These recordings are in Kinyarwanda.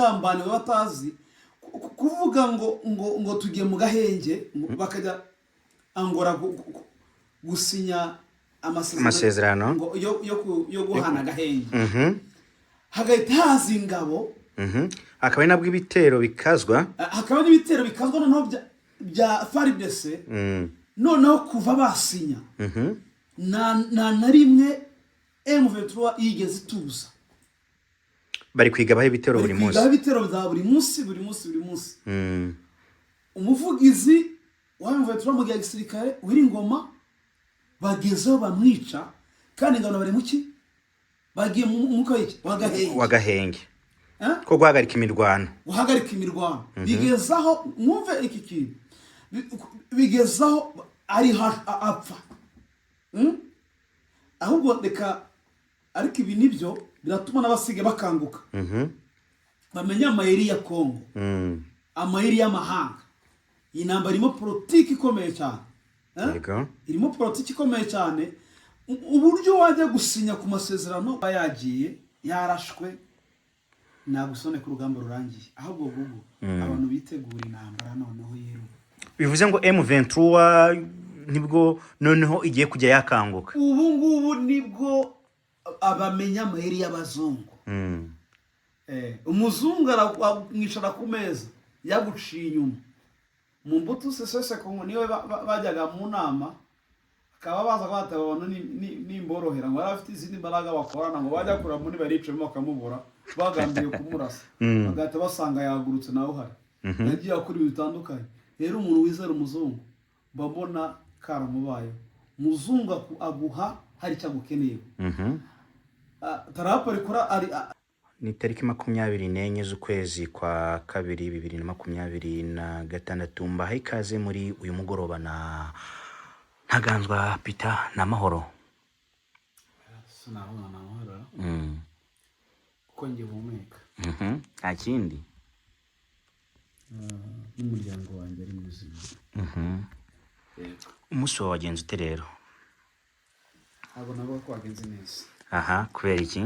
bambane batazi kuvuga ngo tugiye mu gahenge bakajya angora gusinya amasezerano yo guhana gahenge hagahita haza ingabo hakaba nabwo ibitero bikazwa noneho bya FARDC noneho kuva basinya na rimwe M23 yigeze ituza bari kwigabaho ibitero buri munsi buri munsi umuvugizi wa M23 mu gisirikare w'Ingoma bagezeho bamwica kandi ingano bari muki bagiye mu wagahenge ko guhagarika imirwano bigezaho mwumve iki kintu bigezaho ari apfa ahubwo reka ariko ibi nibyo biratuma n'abasige bakanguka bamenya amayeri ya Kongo amayeri y'amahanga iyi ntambara irimo politiki ikomeye cyane uburyo wajya gusinya ku masezerano bayagiye yarashwe nagusone ku rugamba rurangiye ahubwo gugu abantu bitegura intambara noneho yero bivuze ngo M23 nibwo noneho igiye kujya yakanguka ubu ngubu nibwo abamenya amayeri y'abazungu umuzungu aramwicara ku meza yaguciye inyuma mu mbuto sesese Kongo niwe bajyaga mu nama akaba baza kwataba abantu nimborohera ngo arafite izindi mbaraga bakorana ngo bajya kura muri baricemo bakamubura bagambiye kumurasa bagahita basanga yagurutse nawe uhari yagiye akora ibintu bitandukanye rero umuntu wizera umuzungu babona karamubaye muzungu aguha hari icyo agukeneye tarapa rikora ari ni tariki 24 z'ukwezi kwa kabiri 2026 mbaha ikaze muri uyu mugoroba na Ntaganzwa Peter n'amahoro sinabona n'amahoro kuko ngiye humeka akindi n'umuryango wanjye ari muzima umunsi wagenze ute rero abo nabo ko wagenze neza kubera iki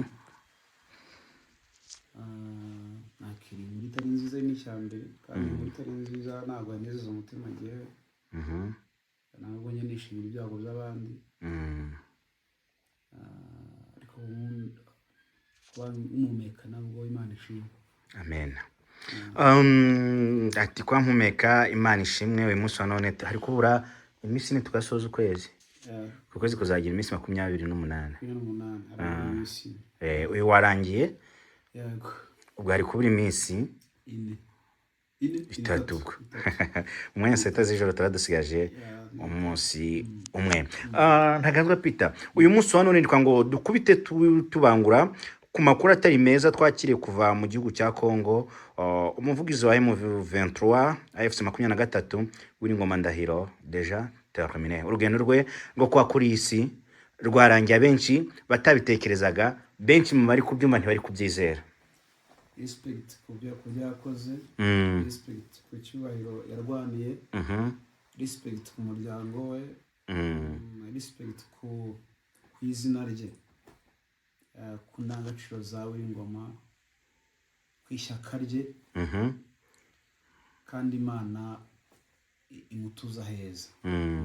nakiri muri tari nziza n'icyambere kandi muri tari nziza ntabwo yanezeza umutima ngewe ntabwo nishimira ibyago by'abandi ariko kuba umumeka nabwo Imana ishimwe amen ati kwa mpumeka Imana ishimwe uyu munsi wa none hari kubura iminsi tugasoza ukwezi ukwezi kuzagira iminsi 28 uyu warangiye yego ubwo hari kubura iminsi itatu umwanya seta z'ijoro turadusigaje umunsi umwe Ntaganzwa Peter uyu munsi wa none ndikwa ngo dukubite tubangura ku makuru atari meza twakiriye kuva mu gihugu cya Kongo umuvugizi wa M23 AFC 23 w'Ingoma Ndahiro deja terminé urugendo rwe rwo kwa kuri isi rwarangiye benshi batabitekerezaga benshi mu bari kubyuma ntibari kubyizera respect kubyo yakoze respect ku cyubahiro yarwaniye respect ku muryango we respect ku izina rye ku ndangagaciro zawe Ingoma kwishyaka rye kandi Imana imutuza heza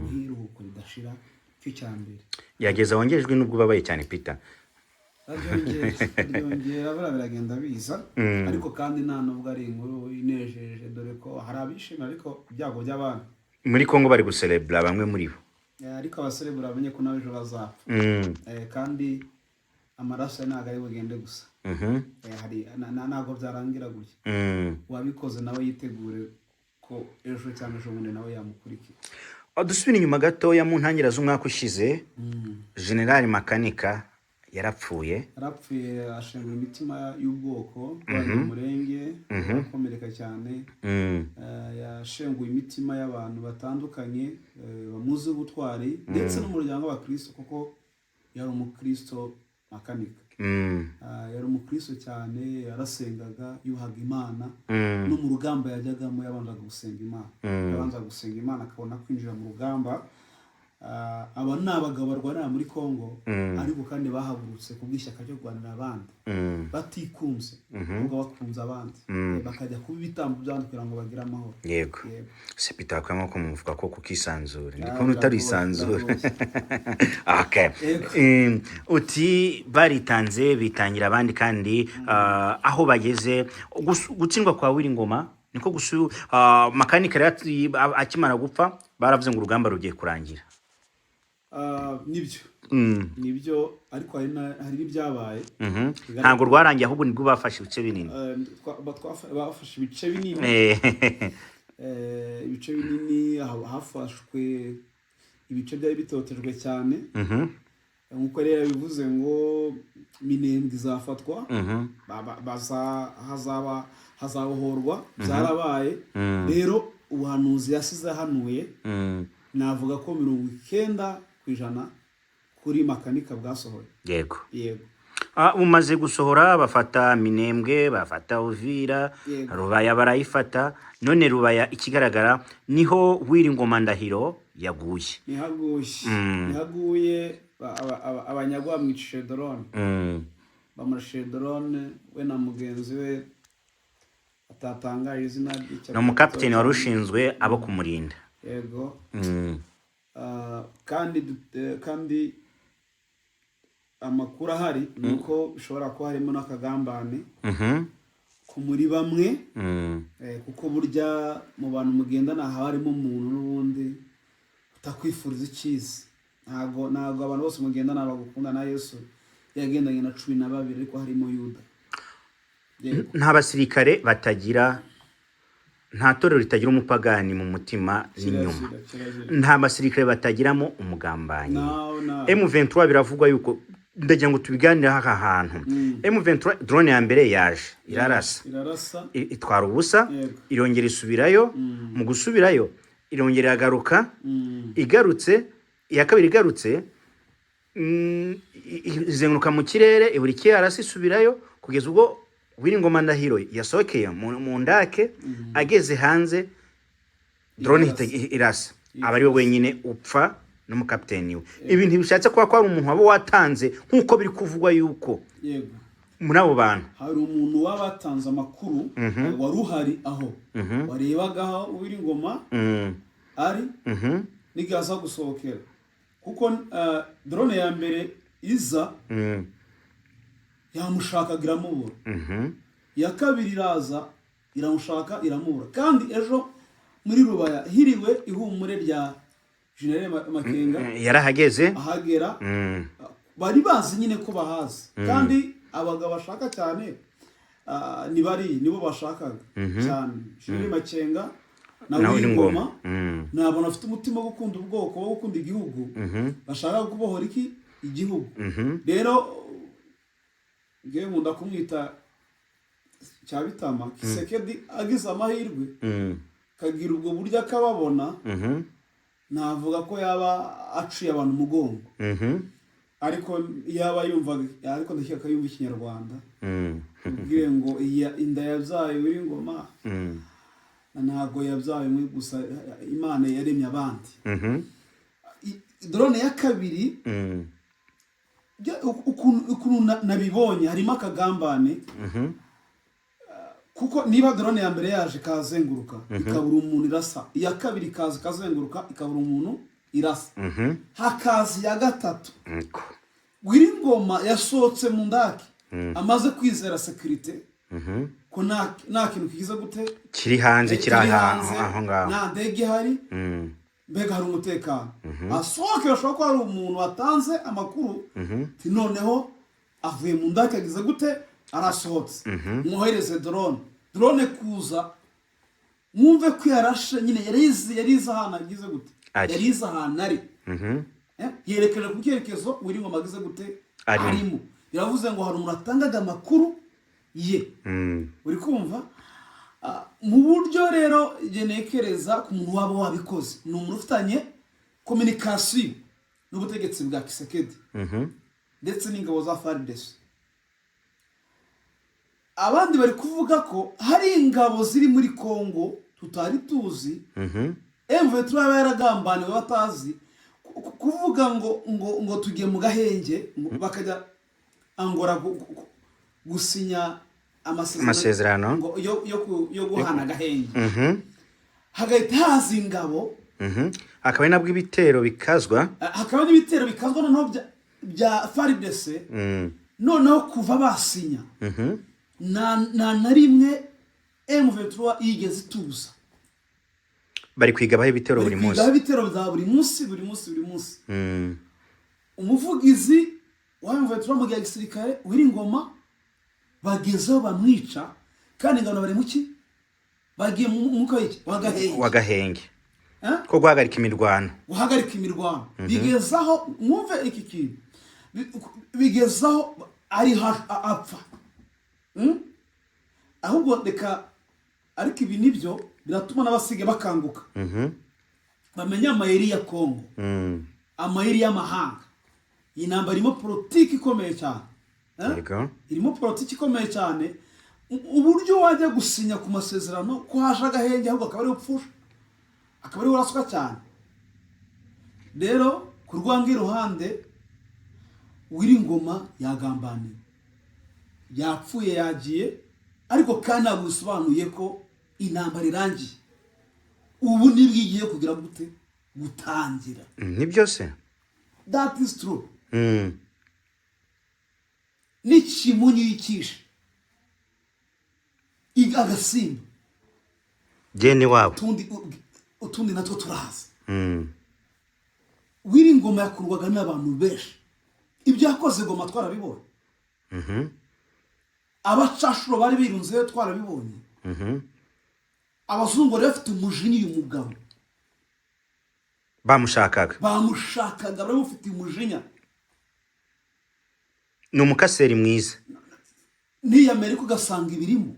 uhiruko ridashira cyo cyambere yageza wongejwe n'ubwo babaye cyane Peter byongera baragenda biza ariko kandi nta nubwo ari inkuru inejeje dore ko hari abishima ariko ibyago by'abana muri Kongo bari gucelebra bamwe muri bo ariko abacelebra bamenye ko nawe ejo bazapfa kandi amaraso ntago ari bugende gusa hari ntago byarangira gutya wabikoze nawe yitegure ko ejo cyangwa ejo bundi nawe yamukurikira dusubira inyuma gato ya mu ntangira z'umwaka ushize General Makanika yarapfuye ashengura imitima y'ubwoko bw'umurenge akomereka cyane yashenguye imitima y'abantu batandukanye bamuzi ubutwari ndetse n'umuryango w'abakristo kuko yari umukristo Makanika yari umukristo cyane yarasengaga yuhaga Imana no mu rugamba yajyagamo yabanzaga gusenga Imana akabona kwinjira mu rugamba aba ni abagabo barwanira muri Congo ariko kandi bahagurutse ku bw'ishyaka ryo kurwanira abandi batikunze ahubwo bakunze abandi bakajya kuba ibitambo by'abandi kugira ngo bagire amahoro. Yego se bitakwamo ko muvuga ko kukisanzura ndiko utarisanzura. Okay. Uti baritanze bitangira abandi kandi aho bageze gutsindwa kwa Wiringoma niko makanika akimara gupfa baravuze ngo urugamba rugiye kurangira. Nibyo ariko hari n'ibyabaye ntabwo rwarangiye ahubwo nibwo bafashe ibice binini bafashe ibice binini ibice binini hafashwe ibice byari bitotejwe cyane nkuko rero bivuze ngo Minembwe izafatwa hazabohorwa byarabaye rero ubuhanuzi yasize hanuye navuga ko 90% kuri makanika bwasohoye. Yego umaze gusohora bafata Minembwe bafata Uvira Rubaya barayifata none Rubaya ikigaragara niho Wiringoma Ndahiro yaguye nihaguye abanyagwa mwicishe drone bamurishe drone we na mugenzi we atatangaje izina ry'icyo no mukapiteni warushinzwe abo kumurinda. Yego kandi amakuru ahari nuko bishobora kuba harimo n'akagambane ku muri bamwe kuko burya mu bantu mugendana harimo umuntu n'ubundi utakwifuriza icyiza. Ntago abantu bose mugendana bagukunda na Yesu yagendanye na 12 ariko harimo Yuda. Nta basirikare batagira nta torero ritagira umupagani mu mutima n'inyuma, nta basirikare batagiramo umugambanyi. M23 biravugwa yuko ndagira ngo tubiganire aha hantu. M23 drone ya mbere yaje irarasa itwara ubusa irongera isubirayo, mu gusubirayo irongera agaruka, igarutse iya kabiri igarutse izenguruka mu kirere iburi kirarasa isubirayo kugeza ubwo Wiringoma Ndahiro yasohokeye mu ndake ageze hanze drone irasa abari we wenyine upfa n'umukapiteni we. Ibintu bishatse kuba ari umuntu wabo watanze nkuko biri kuvugwa yuko muri abo bantu hari umuntu wabatanze amakuru waruhari aho warebaga Wiringoma ari nigaza gusohokera kuko drone ya mbere iza yamushakagira mubura ya kabiri iraza iramushaka iramubura kandi ejo muri Rubaya hiriwe ihumure rya General Makenga yarahageze ahagera bari bazi nyine ko bahazi kandi abagabo bashaka cyane nibo bashakaga cyane General Makenga na Wiringoma nabona afite umutima wo gukunda ubwoko wo gukunda igihugu bashaka kubohora igihugu rero ngiye nkunda kumwita Cyabitama Kisekedi agize amahirwe kagira ubwo buryo akababona navuga ko yaba aciye abantu umugongo ariko yaba yumva ariko ndashaka yumva ikinyarwanda ubwire ngo inda yabyaye Wiringoma ntago yabyaye mwe gusa Imana yaremye abandi. Drone ya kabiri ukuntu nabibonye harimo akagambane kuko niba drone ya mbere yaje kazenguruka ikabura umuntu irasa, iya kabiri kazenguruka ikabura umuntu irasa, hakazi ya gatatu Wiringoma yasohotse mu ndake amaze kwizera security ko nta kintu kigize gute kiri hanze aho ngaho nta ndege hari mbega hari umutekano asohokera ashobora ko hari umuntu watanze amakuru noneho avuye mu ndake agize gute arasohotse mwohereze drone kuza mwumve ko yarashe nyine yarize ahantu agize gute yarize ahantu ari yerekeje ku cyerekezo Wiringoma agize gute arimo yavuze ngo hari umuntu atangaga amakuru ye uri kumva mu buryo rero genekereza ku muntu wabo wabikoze ni umuntu ufitanye communication n'ubutegetsi bwa Kisekedi ndetse n'ingabo za FARDC. Abandi bari kuvuga ko hari ingabo ziri muri Kongo tutari tuzi M23 yaragambaniwe batazi kuvuga ngo tugiye mu gahenge bakajya angora gusinya amasezerano yo guhana agahenge hagahita haza ingabo hakaba ari nabwo ibitero bikazwa noneho bya FARDC noneho kuva basinya na rimwe M23 yigeze ituza bari kwigabaho ibitero buri munsi za buri munsi umuvugizi wa M23 mu gihe gisirikare Wiringoma bagezeho bamwica kandi ngano bari muki bagiye mu kayiki wagahenge ko guhagarika imirwano bigezaho mwumve iki kintu bigezaho ari apfa ahubwo reka ariko ibi nibyo biratuma n'abasige bakanguka bamenya amayeri ya Kongo amayeri y'amahanga iyi namba irimo politiki ikomeye cyane uburyo wajya gusinya ku masezerano ko haje agahenge ahubwo akaba ari upfusha akaba ari uraswa cyane rero ku rwango iruhande Wiringoma yagambaniye yapfuye yagiye ariko kandi ntabwo bisobanuye ko intambara irangiye ubu nibwigiye kugira gute gutangira ni byose that is true n'ikimunyu yikisha agasimba gene wabo utundi natwo turaza Wiringoma yakurwaga n'abantu benshi ibyo yakoze Goma twarabibonye abacashuro bari birunze twarabibonye abazungu rero bafite umujinya uyu mugabo bamushakaga bari bafite umujinya ni umukaseri mwiza ni Amerika ugasanga ibirimo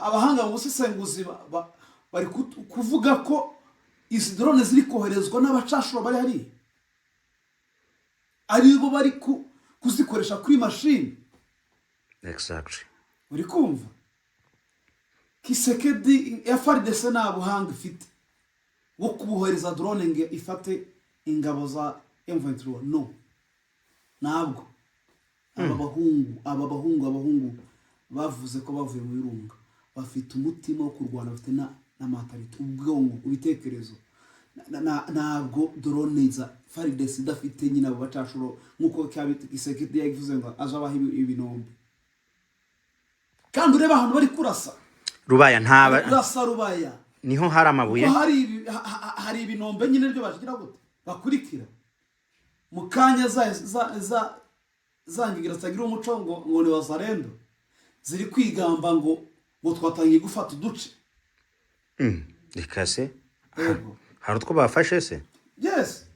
abahanga mu busesenguzi bari kuvuga ko izi drone ziri koherezwa n'abacashuro bari hari aribo bari kuzikoresha kuri machine exactly uri kumva Kisekedi ya FARDC na buhanga ifite wo kubohereza drone nge ifate ingabo za M23 no ntabwo abahungu bavuze ko bavuye mu birunga bafite umutima wo kurwana bafite n'amatarito ubwongo ubitekerezo ntabwo drone za FARDC idafite nyina abo bacashuro nkuko Kisekedi yavuze ngo azabaho ibinombe kandi ureba ahantu bari kurasa Rubaya Rubaya niho hari amabuye hari ibinombe nyine ryo bagira gute bakurikira mu kanya zangigira zagira umuco ngo ni wazarendo ziri kwigamba ngo twatangiye gufata uduce rikase hari utwo bafashe se yes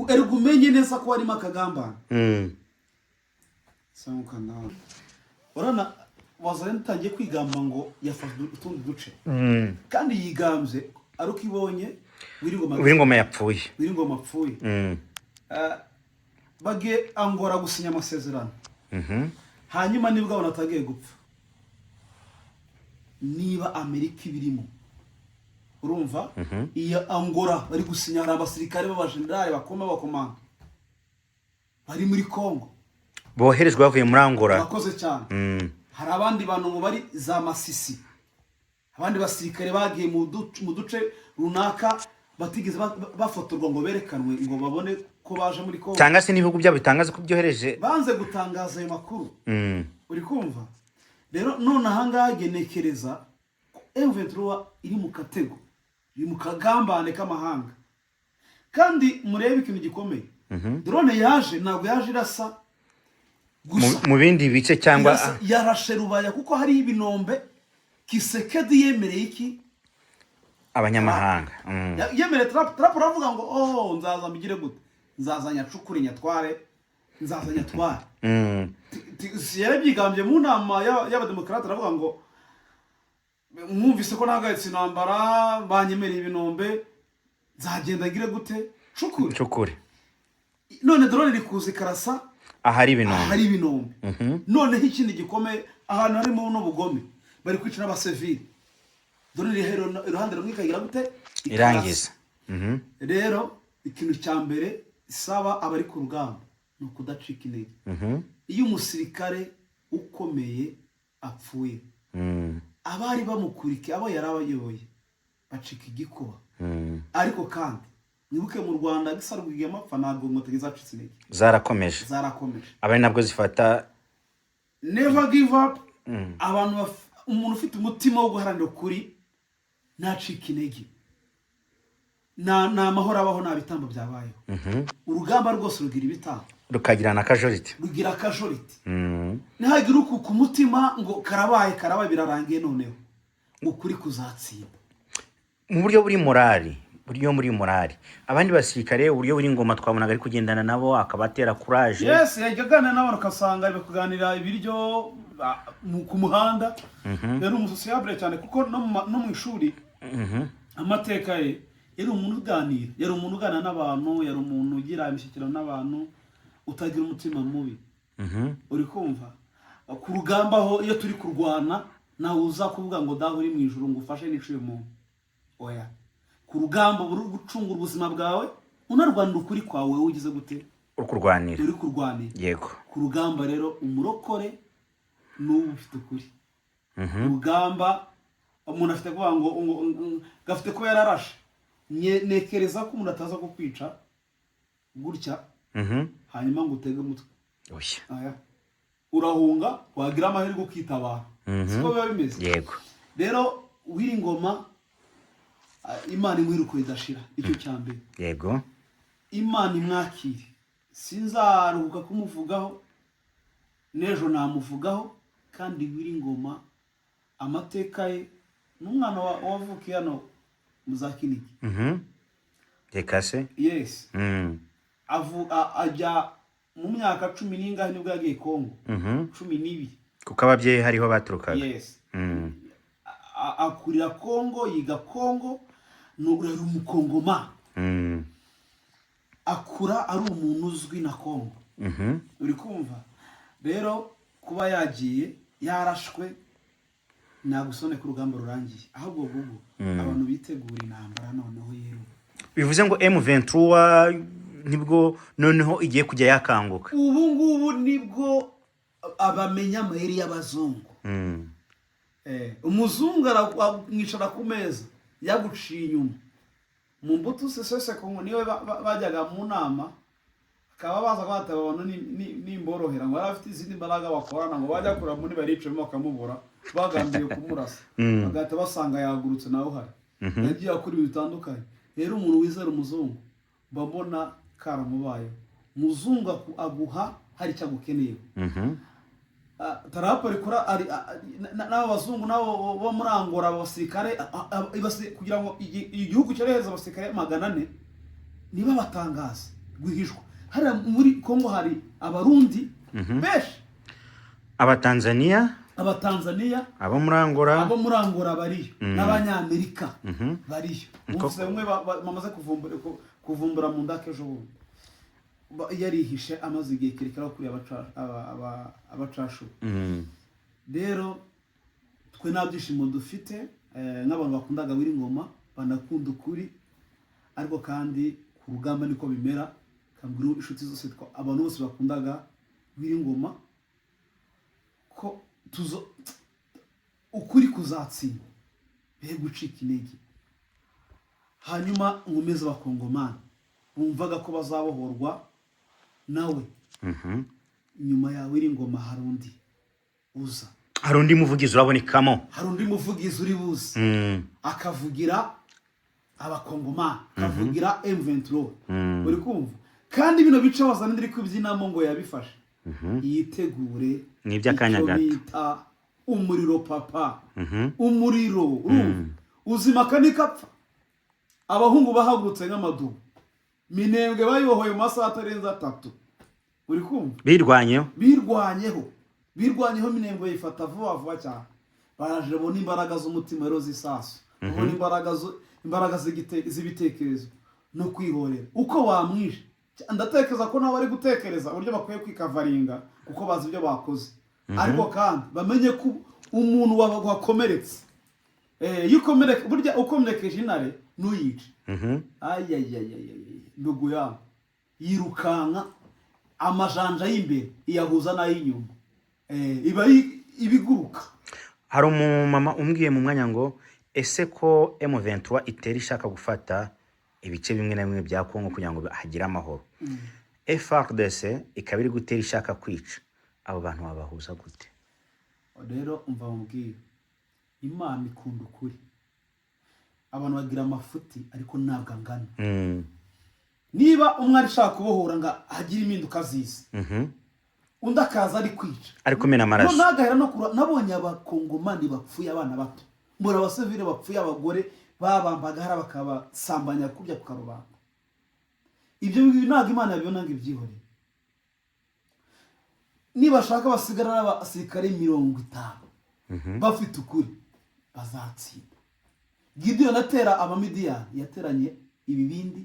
ergo umenye neza ko harimo akagambana samukana urana wazarendo tangiye kwigamba ngo yafashe utundi duce kandi yigambye ari ukibonye Wiringoma yapfuye bagiye angora gusinya amasezerano hanyuma nibwo banatagiye gupfa niba Amerika ibirimo urumva iyo angora bari gusinya hari abasirikare b'abajenerali bakomanga bari muri Kongo boherejwe bavuye muri Angola bakoze cyane hari abandi bantu ngo bari za Masisi abandi basirikare bagiye mu duce runaka batigeze bafotorwa ngo berekanwe ngo babone ko baje muri Kongo cyangwa se n'ibihugu byabo bitangaza ko byohereje banze gutangaza ayo makuru uri kumva rero none ahangaha genekereza M23 iri mu katego iri mu kagambane k'amahanga kandi murebe ikintu gikomeye drone yaje ntabwo yaje irasa gusa mu bindi bice cyangwa yarashe Rubaya kuko hari ibinombe Kisekedi yemereye iki abanyamahanga yemereye Trump ravuga ngo nzaza mbigire gute nzazanya cukuri nyatware yarabyigambye mu nama y'abademokrate ravuga ngo mwumvise ko nahagaritse intambara banyemereye ibinombe nzagenda ngire gute cukuri none drone rikuze karasa ahari ibinombe noneho ikindi gikomeye ahantu harimo n'ubugome bari kwica n'abasivili drone rihero iruhande rumwe ikagira gute irangiza. Rero ikintu cya mbere isaba abari ku rugamba ni ukudacika intege. Iyo umusirikare ukomeye apfuye, abari bamukurikiye, abo yari abayoboye bacika igikuba. Ariko kandi nibuke mu Rwanda gisarubwiye amapfa ntabwo inkotanyi zacitse intege, zarakomeje. abari nabwo zifata never give up. Abantu umuntu ufite umutima wo guharanira ukuri ntacika intege, na mahoro abaho nta bitambo byabayeho. Urugamba rwose rugira ibitambo, rukagira na kajoriti, ntihagire ku mutima ngo karabaye birarangiye noneho ukuri kuzatsinda. Mu buryo buri morali abandi basirikare, uburyo buri ngoma twabonaga ari kugendana nabo akabatera courage. Yes, yajyagana n'abantu kasanga ari kuganira ibiryo ku muhanda. Yari umusociable cyane kuko no mu ishuri amateka ye yari umuntu uganira, yari umuntu ugana n'abantu, yari umuntu ugira imishyikirano n'abantu, utagira umutima mubi. Uri kumva ku rugamba ho iyo turi kurwana nawe uza kuvuga ngo daho uri mu ijuru ngo ufashe n'iciye mu oya. Ku rugamba uri gucungura ubuzima bwawe, unarwanira ukuri kwawe ugize gute, uri kurwanira. Yego. Ku rugamba rero umurokore n'ubu ufite ukuri. Urugamba umuntu afite kuvuga ngo gafite ko yararashe, nekereza ko umuntu ataza kukwica gutya hanyuma ngo utege umutwe. Aya urahunga wagira amahirwe ukitabara. Siko biba bimeze. Yego. Rero Wiringoma Imana imwiruko idashira, icyo cyambere. Yego. Imana imwakire, sinzaruhuka kumuvugaho, nejo namuvugaho. Kandi Wiringoma amateka ye n'umwana wavukiye hano muzakiniki. Reka se. Yes. Ajya mu myaka 10 n'ingahe nibwo yagiye Kongo. 12 kuko ababyeyi hariho baturukaga. Yes. Akurira Kongo, yiga Kongo, n'uri umukongoma. Akura ari umuntu uzwi na Kongo. Uri kumva rero kuba yagiye yarashwe nagusone ku rugamba rurangiye, ahubwo gugu abantu bitegura intambara noneho yero. Bivuze ngo M23 nibwo noneho igiye kujya yakanguka. Ubu ngubu nibwo abamenya amayeri y'abazungu. Umuzungu aramwicara ku meza yaguciye inyuma. Mu mbuto sesese Kongo niwe bajyaga mu nama, akaba baza kwataba abantu n'imborohera ngo arafite izindi mbaraga bakorana ngo bajya kura muri baricemo bakamubura bagambiye kumurasa. Bagahita basanga yagurutse nawe uhari. Yagiye akora bitandukanye. Rero umuntu wizera umuzungu babona karamubaye. Muzungu aguha hari cyagukeneye. Tarapa rikora ari n'abazungu nabo bo muri Angola abasirikare kugira ngo igihugu cyareheza abasirikare 400 niba batangaza gwihishwa. Hari muri Kongo hari abarundi besh, abatanzania, abo muri Angola bari n'abanyamerika bari. Umuse umwe bamaze kuvumbura mu ndake ejo yarihishe amaze igihe kirekera kuri abacashu. Rero twe nabyishimo dufite nk'abantu bakundaga Wiringoma, banakunda ukuri, ariko kandi ku rugamba niko bimera. Kamburu inshuti zose abantu bose bakundaga Wiringoma ko ukuri kuzatsinda, be gucika intege. Hanyuma nkomeza abakongomani bumvaga ko bazabohorwa nawe. Nyuma ya Wiringoma harundi uza, harundi muvugizi urabonekamo, harundi muvugizi uri buze akavugira abakongomani, akavugira M23. Uri kumva kandi bino bice wazana ndiri kubyinamo ngo yabifashe. Yitegure n'ibyakanya gato umuriro papa. Umuriro uzima kandi kapfa. Abahungu bahagurutse nk'amadubu, Minembwe bayohoye mu masaha atarenze 3. Uri kumva birwanyeho Minembwe yifata vuba cyane. Baraje bo n'imbaraga z'umutima rero zisasu, bo imbaraga z'ibitekerezo no kwihorera. Uko wamwishe ndatekereza ko nawe ari gutekereza uburyo bakwiye kwikavaringa kuko bazi ibyo bakoze. Ariko kandi bamenye ko umuntu wakomeretse yukomereka burya ukomerekeje intare nuyice ndugu yawe yirukanka amajanja y'imbere iyahuza n'ay'inyuma iba ibiguruka. Hari umumama umbwiye mu mwanya ngo ese ko M23 itera ishaka gufata ibice bimwe na bimwe bya Kongo kugira ngo hagire amahoro, FARDC ikabiri gutera ishaka kwica abo bantu babahuza gute? Rero umva mubwira, Imana ikunda ukuri, abantu bagira amafuti ariko ntabwo angana. Niba umwe arishaka kubohora nga hagira impinduka zize, undi akaza ari kwica ariko mena amaraso, nagahera no kura. Nabonye abakongomani bapfuye abana bato, mbura abasivile bapfuye, abagore babambaga hari bakabasambanya kurya ku karubanda. Ibyo ntabwo Imana yabibona ngo ibyihore. Niba shaka basigara n'abasirikare 50 bafite ukuri bazatsinda. Gideon atera abamidiyani yateranye ibibindi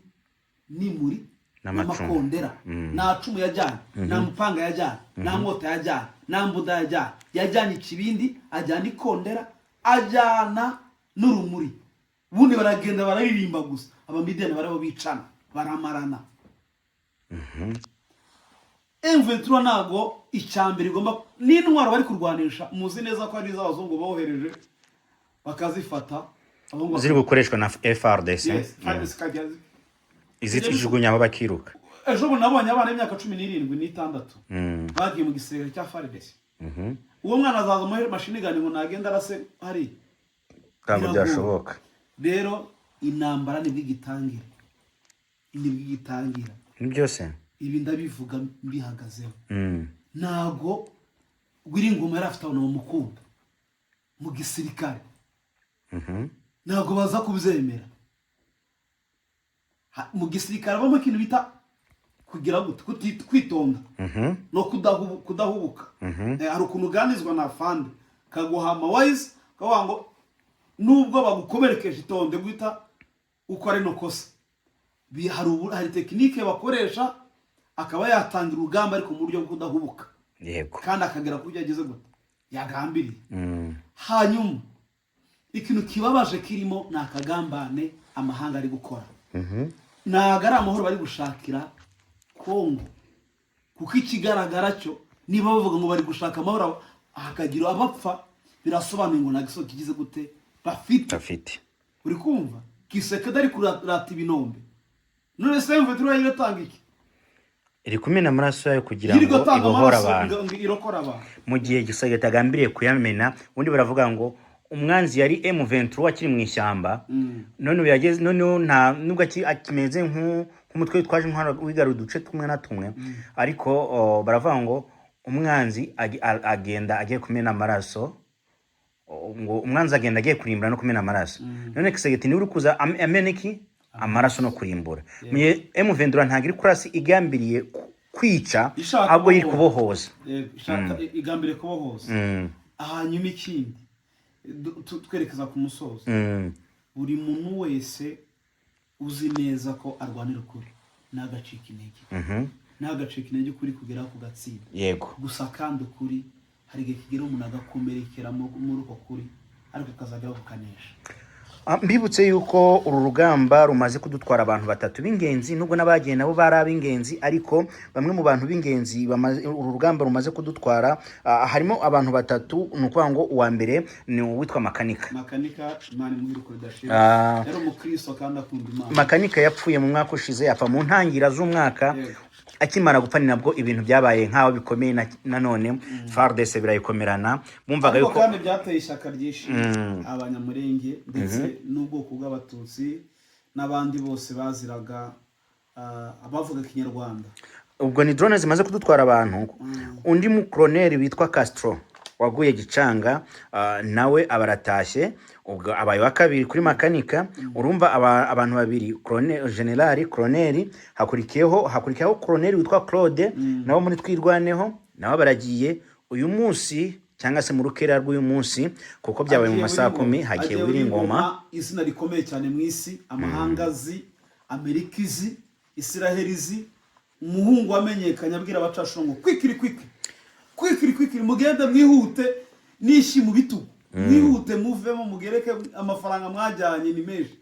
n'imuri n'amakondera, nta cumu yajyanye, nta mupanga yajyanye, nta nkota yajyanye, nta mbuda yajyanye. Yajyanye ikibindi, ajyana ikondera, ajyana n'urumuri. Bundi baragenda bararirimba gusa, abamidiyani barabo bicana baramarana. M23 nago icyambere igomba n'intwaro bari kurwanisha, muzi neza ko ari iz'abazungu bohereje bakazifata ziri gukoreshwa na FARDC. Izitujugunya aho bakiruka. Ejo bundi nabonye abana y'imyaka 17 n'itandatu bagiye mu gisirikare cya FARDC. Uwo mwana azaza mu mashini gani ngo nagenda arase hari ntabwo byashoboka. Rero intambara ni bw'igitangira, ni byose ibi ndabivuga mbihagazeho. Nago Gwiringoma yarafite abana bamukunda mu gisirikare, nago baza kubyemera. Mu gisirikare bamo ikintu bita kugira gute kwitonda no kudahubuka. Hari ukuntu uganizwa na fande kaguhama wise kavuga ngo nubwo bagukomerekeje itonde guhita ukora no kosa. Hari tekinike bakoresha akaba yatangira urugamba ariko mu buryo bwo kudahubuka, yego, kandi akagera ku byo yageze gute yagambiriye. Hanyuma ikintu kibabaje kirimo ni akagambane amahanga ari gukora. Ntago ari amahoro bari gushakira Kongo, kuko ikigaragara cyo niba bavuga ngo bari gushaka amahoro hakagira abapfa, birasobanuye ngo nagisoka kigize gute bafite. Uri kumva Kisekedi ari kurata ibinombe, none se M23 yiratanga iki? Iri kumena amaraso yayo kugira ngo ibohora abantu, mu gihe Gisageta agambiriye kuyamena. Undi baravuga ngo umwanzi yari M23 akiri mu ishyamba, none yageze nta nubwo akimeze nk'umutwe twaje wigaru duce tumwe na tumwe, ariko baravuga ngo umwanzi agenda agiye kumena amaraso, ngo umwanzi agenda agiye kurimbura no kumena amaraso. None Gisageta ni uri kuza ameneki amaraso no kurimbura. Mu M23 ntagiri kurasi igambiriye kwica, ahubwo yiri kubohoza. Igambiriye kubohoza. Hanyuma ikindi twerekeza ku musozo. Buri muntu wese uzi neza ko arwanira ukuri nagacika intege kuri kugera ku gatsinda. Yego, gusa kandi ukuri hari igihe kigera umuntu agakomerekera muri uko kuri ariko kazagera kukanesha. Mbibutse yuko uru rugamba rumaze kudutwara abantu batatu b'ingenzi, nubwo nabagiye nabo bari ab'ingenzi, ariko bamwe mu bantu b'ingenzi uru rugamba rumaze kudutwara harimo abantu batatu. Nukuvuga ngo uwa mbere ni uwitwa Makanika. Imana muri kodashira yari umukristo kandi akunda Imana. Makanika yapfuye mu mwaka ushize, apfa mu ntangira z'umwaka. Akimara gupfa ni nabwo ibintu byabaye nkaho bikomeye nanone FARDC birayikomerana. Bumvaga yuko kandi byateye ishaka ryinshi abanyamurenge ndetse n'ubwoko bw'abatutsi n'abandi bose baziraga abavuga Kinyarwanda. Ubwo ni drone zimaze kudutwara abantu. Undi mu colonel witwa Castro waguye Gicanga, nawe abaratashye. Ubwo abaye wa kabiri kuri Makanika. Urumva abantu babiri, colonel hakurikiyeho colonel witwa Claude, nabo muri Twirwaneho, nabo baragiye uyu munsi cyangwa se mu rukera rw'uyu munsi, kuko byabaye mu masaha 10 hagiye Wiringoma. Izina rikomeye cyane mu isi, amahangazi, Amerikizi, Israhelizi, umuhungu wamenyekanye abwira abacashongo kwikiri mugende mwihute nishi mu bitugu. mwihute muvemo mugereke amafaranga mwajyanye ni menshi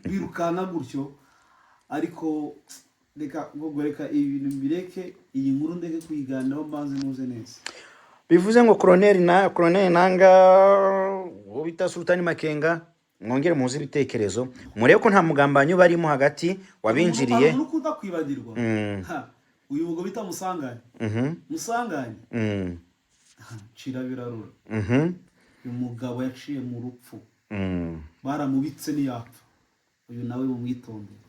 birukana gutyo ariko reka ngoreka ibintu bireke iyi nkuru ndeke kuyiganiraho mbanze muze neza bivuze ngo Colonel Nanga ubita Sultani Makenga mwongere muzi ibitekerezo murebe ko nta mugambanyo barimo hagati wabinjiriye nukuda kwibagirwa uyu mugo bita Musanganye cira birarura uyu mugabo yaciye mu rupfu baramubitse niyapfa uyu nawe mumwitondere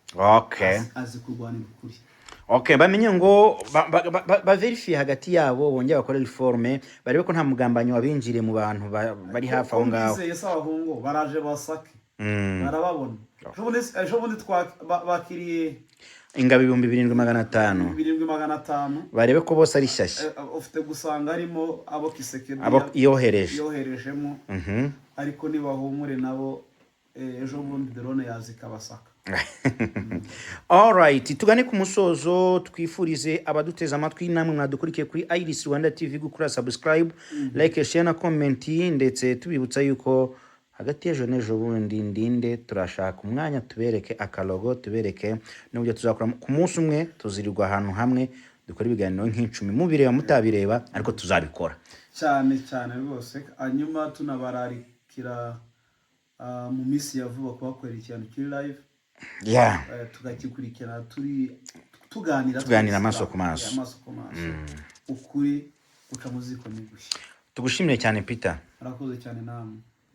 azi kurwanira ukuri bamenye ngo verify hagati yabo bongera bakora reforme barebe ko nta mugambanyo wabinjiriye mu bantu bari hafi aho ngaho yesa abahungu baraje basake barababona ejobundi bakiriye ingabo 7,500 barebe ko bose ari shyashya ufite gusanga harimo abo Kisekedi abo yoherejemo ariko nibahumure nabo ejobundi drone yazikabasaka Alright, tugane ku musozo twifurize abaduteze amatwi namwe mwadukurikiye kuri Iris Rwanda TV gukora subscribe, like, share na comment ndetse tubibutsa yuko hagati y'ejo n'ejo bundi ndinde turashaka umwanya tubereke akalogo tubereke n'uburyo tuzakora ku munsi umwe tuzirirwa ahantu hamwe dukora ibiganiro nk'icumi mubireba mutabireba ariko tuzabikora cyane rwose hanyuma tunabararikira mu minsi ya vuba kubakorera ikintu kiri live tugakikurikirana tuganira amaso ku maso ukuri uca muziko migushya tugushimire cyane Peter arakoze cyane namwe